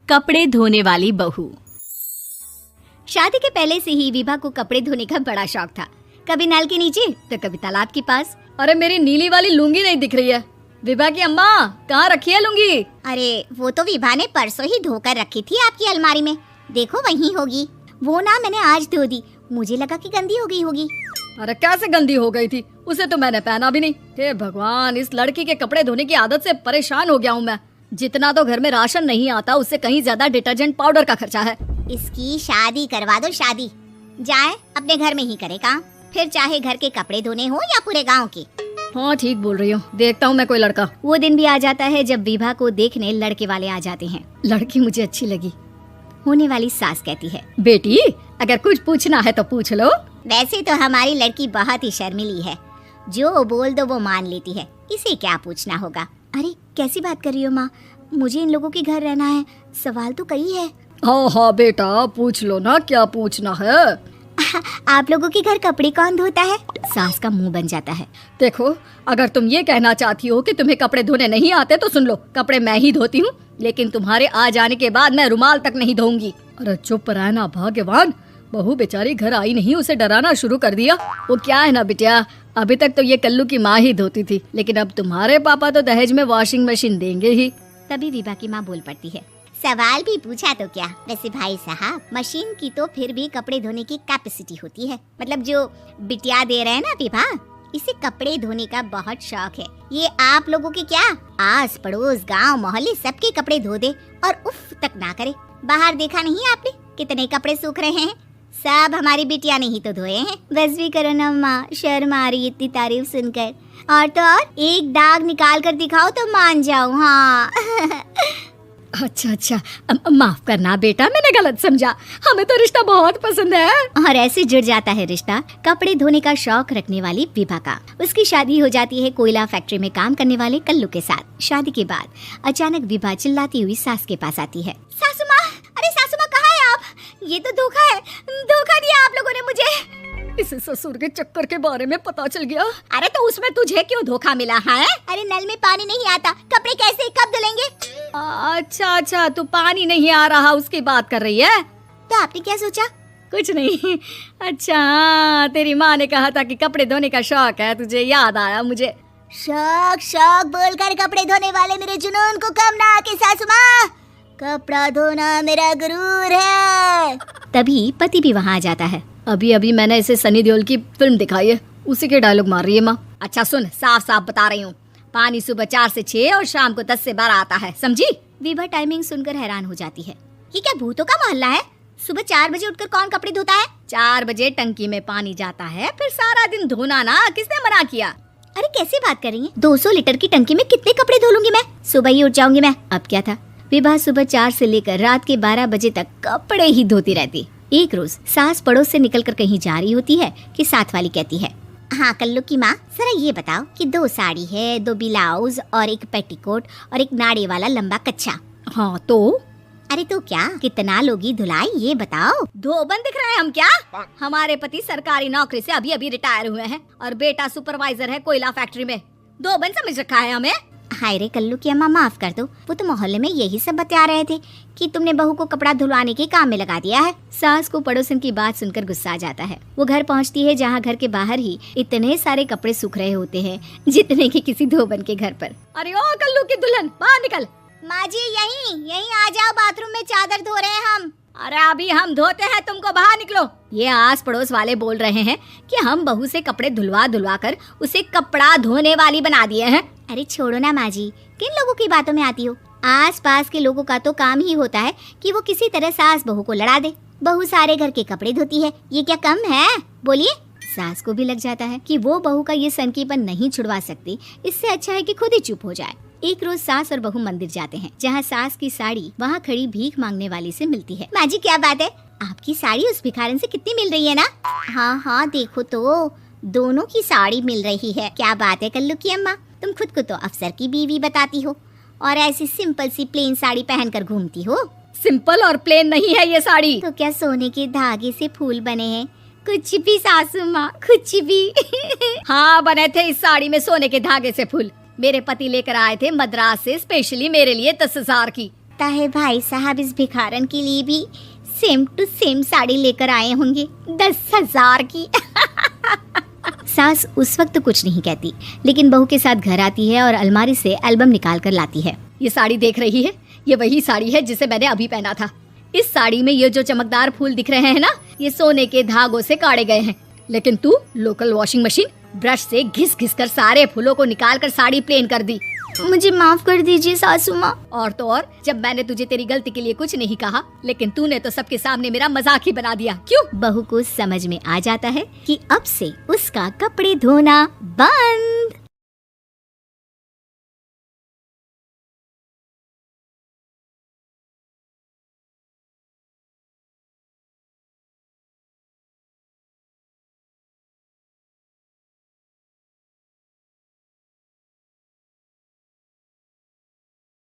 कपड़े धोने वाली बहू। शादी के पहले से ही विभा को कपड़े धोने का बड़ा शौक था। कभी नल के नीचे तो कभी तालाब के पास। अरे मेरी नीली वाली लुंगी नहीं दिख रही है। विभा की अम्मा, कहाँ रखी है लुंगी? अरे वो तो विभा ने परसों ही धोकर रखी थी आपकी अलमारी में, देखो वहीं होगी। वो ना मैंने आज धो दी, मुझे लगा कि गंदी हो गई होगी। अरे कैसे गंदी हो गई थी? उसे तो मैंने पहना भी नहीं। हे भगवान, इस लड़की के कपड़े धोने की आदत से परेशान हो गया हूँ मैं। जितना तो घर में राशन नहीं आता, उससे कहीं ज्यादा डिटर्जेंट पाउडर का खर्चा है। इसकी शादी करवा दो, शादी जाए अपने घर में ही करे काम, फिर चाहे घर के कपड़े धोने हो या पूरे गांव के। हाँ ठीक बोल रही हूँ, देखता हूँ मैं कोई लड़का। वो दिन भी आ जाता है जब विभा को देखने लड़के वाले आ जाते हैं। लड़की मुझे अच्छी लगी। होने वाली सास कहती है, बेटी अगर कुछ पूछना है तो पूछ लो। वैसे तो हमारी लड़की बहुत ही शर्मीली है, जो बोल दो वो मान लेती है, इसे क्या पूछना होगा। अरे कैसी बात कर रही हो माँ, मुझे इन लोगों के घर रहना है, सवाल तो कई है। हाँ हाँ बेटा, पूछ लो ना, क्या पूछना है। आप लोगों के घर कपड़े कौन धोता है? सास का मुंह बन जाता है। देखो, अगर तुम ये कहना चाहती हो कि तुम्हें कपड़े धोने नहीं आते तो सुन लो, कपड़े मैं ही धोती हूँ, लेकिन तुम्हारे आ जाने के बाद मैं रुमाल तक नहीं धोऊंगी। अरे चुप रहना भाग्यवान, बहू बेचारी घर आई नहीं, उसे डराना शुरू कर दिया। वो क्या है ना बिटिया, अभी तक तो ये कल्लू की माँ ही धोती थी, लेकिन अब तुम्हारे पापा तो दहेज में वॉशिंग मशीन देंगे ही। तभी विभा की माँ बोल पड़ती है, सवाल भी पूछा तो क्या। वैसे भाई साहब, मशीन की तो फिर भी कपड़े धोने की कैपेसिटी होती है। मतलब जो बिटिया दे रहे हैं ना विभा, इसे कपड़े धोने का बहुत शौक है। ये आप लोगों के क्या, आस पड़ोस गांव मोहल्ले सबके कपड़े धो दे और उफ तक ना करे। बाहर देखा नहीं आपने कितने कपड़े सूख रहे हैं? सब हमारी बिटिया ने ही तो धोए हैं। बस भी करो ना माँ, शर्म आ रही इतनी तारीफ सुनकर। और तो और एक दाग निकाल कर दिखाओ तो मान जाऊँ। हाँ अच्छा, माफ करना बेटा, मैंने गलत समझा। हमें तो रिश्ता बहुत पसंद है। और ऐसे जुड़ जाता है रिश्ता कपड़े धोने का शौक रखने वाली विभा का। उसकी शादी हो जाती है कोयला फैक्ट्री में काम करने वाले कल्लू के साथ। शादी के बाद अचानक विभा चिल्लाती हुई सास के पास आती है। सासू माँ, अरे सासू माँ कहाँ है आप? ये तो धोखा है, धोखा दिया आप लोगों ने मुझे। इसे ससुर के चक्कर के बारे में पता चल गया। अरे तो उसमें तुझे क्यों धोखा मिला है? अरे नल में पानी नहीं आता, कपड़े कैसे कब धुलेंगे? अच्छा, तू पानी नहीं आ रहा उसकी बात कर रही है? तो आपने क्या सोचा? कुछ नहीं। अच्छा, तेरी माँ ने कहा था कि कपड़े धोने का शौक है तुझे, याद आया मुझे। शौक बोलकर कपड़े धोने वाले मेरे जुनून को कम ना आके सासू माँ, कपड़ा धोना मेरा गुरूर है। तभी पति भी वहाँ आ जाता है। अभी मैंने इसे सनी देओल की फिल्म दिखाई है, उसी के डायलॉग मार रही है माँ। अच्छा सुन, साफ साफ बता रही हूँ, पानी सुबह 4 से 6 और शाम को 10 से 12 आता है, समझी? विभा टाइमिंग सुनकर हैरान हो जाती है। ये क्या भूतों का मोहल्ला है? सुबह 4 बजे उठकर कौन कपड़े धोता है? 4 बजे टंकी में पानी जाता है, फिर सारा दिन धोना ना, किसने मना किया? अरे कैसी बात कर रही हैं? 200 लीटर की टंकी में कितने कपड़े धो लूंगी मैं? सुबह ही उठ जाऊंगी मैं। अब क्या था, विभा सुबह 4 से लेकर रात के 12 बजे तक कपड़े ही धोती रहती। एक रोज सास पड़ोस से निकलकर कहीं जा रही होती है कि साथ वाली कहती है, हाँ कल्लू की माँ, जरा ये बताओ कि 2 साड़ी है, 2 ब्लाउज और एक पेटीकोट और एक नाड़े वाला लंबा कच्छा। हाँ तो? अरे तो क्या, कितना लोगी धुलाई ये बताओ। धोबन दिख रहे हैं हम क्या? हमारे पति सरकारी नौकरी से अभी रिटायर हुए हैं और बेटा सुपरवाइजर है कोयला फैक्ट्री में। धोबन समझ रखा है हमें? हाय रे कल्लू की अम्मा, माफ कर दो, वो तो मोहल्ले में यही सब बता रहे थे कि तुमने बहू को कपड़ा धुलवाने के काम में लगा दिया है। सास को पड़ोसन की बात सुनकर गुस्सा आ जाता है। वो घर पहुंचती है जहां घर के बाहर ही इतने सारे कपड़े सूख रहे होते हैं जितने कि किसी धोबन के घर पर। अरे ओ कल्लू की दुल्हन, बाहर निकल। माँ जी यहीं आ जाओ, बाथरूम में चादर धो रहे हैं हम। अरे अभी हम धोते हैं, तुमको बाहर निकलो। ये आस पड़ोस वाले बोल रहे हैं कि हम बहू से कपड़े धुलवा कर उसे कपड़ा धोने वाली बना दिए हैं। अरे छोड़ो ना माँ जी, किन लोगों की बातों में आती हो? आस पास के लोगों का तो काम ही होता है कि वो किसी तरह सास बहू को लड़ा दे। बहू सारे घर के कपड़े धोती है, ये क्या कम है? बोलिए। सास को भी लग जाता है कि वो बहू का ये सनकीपन नहीं छुड़वा सकती, इससे अच्छा है कि खुद ही चुप हो जाए। एक रोज सास और बहू मंदिर जाते हैं, जहाँ सास की साड़ी वहाँ खड़ी भीख मांगने वाली से मिलती है। माँ जी क्या बात है, आपकी साड़ी उस भिखारन से कितनी मिल रही है ना? हाँ देखो तो, दोनों की साड़ी मिल रही है। क्या बात है कल्लू की अम्मा, तुम खुद को तो अफसर की बीवी बताती हो और ऐसी सिंपल सी प्लेन साड़ी पहनकर घूमती हो। सिंपल और प्लेन नहीं है ये साड़ी। तो क्या सोने के धागे से फूल बने हैं? कुछ भी सासू माँ, कुछ भी। हाँ बने थे इस साड़ी में सोने के धागे से फूल। मेरे पति लेकर आए थे मद्रास से स्पेशली मेरे लिए 10,000 की। लगता है भाई साहब इस भिखारन के लिए भी सेम टू सेम साड़ी लेकर आए होंगे 10,000 की। सास उस वक्त तो कुछ नहीं कहती, लेकिन बहू के साथ घर आती है और अलमारी से एल्बम निकाल कर लाती है। ये साड़ी देख रही है, ये वही साड़ी है जिसे मैंने अभी पहना था। इस साड़ी में ये जो चमकदार फूल दिख रहे हैं ना, ये सोने के धागों से काटे गए हैं। लेकिन तू लोकल वॉशिंग मशीन ब्रश से घिस घिस कर सारे फूलों को निकाल कर साड़ी प्लेन कर दी। मुझे माफ कर दीजिए सासू माँ। और तो और, जब मैंने तुझे तेरी गलती के लिए कुछ नहीं कहा, लेकिन तूने तो सबके सामने मेरा मजाक ही बना दिया। क्यों? बहू को समझ में आ जाता है कि अब से उसका कपड़े धोना बंद।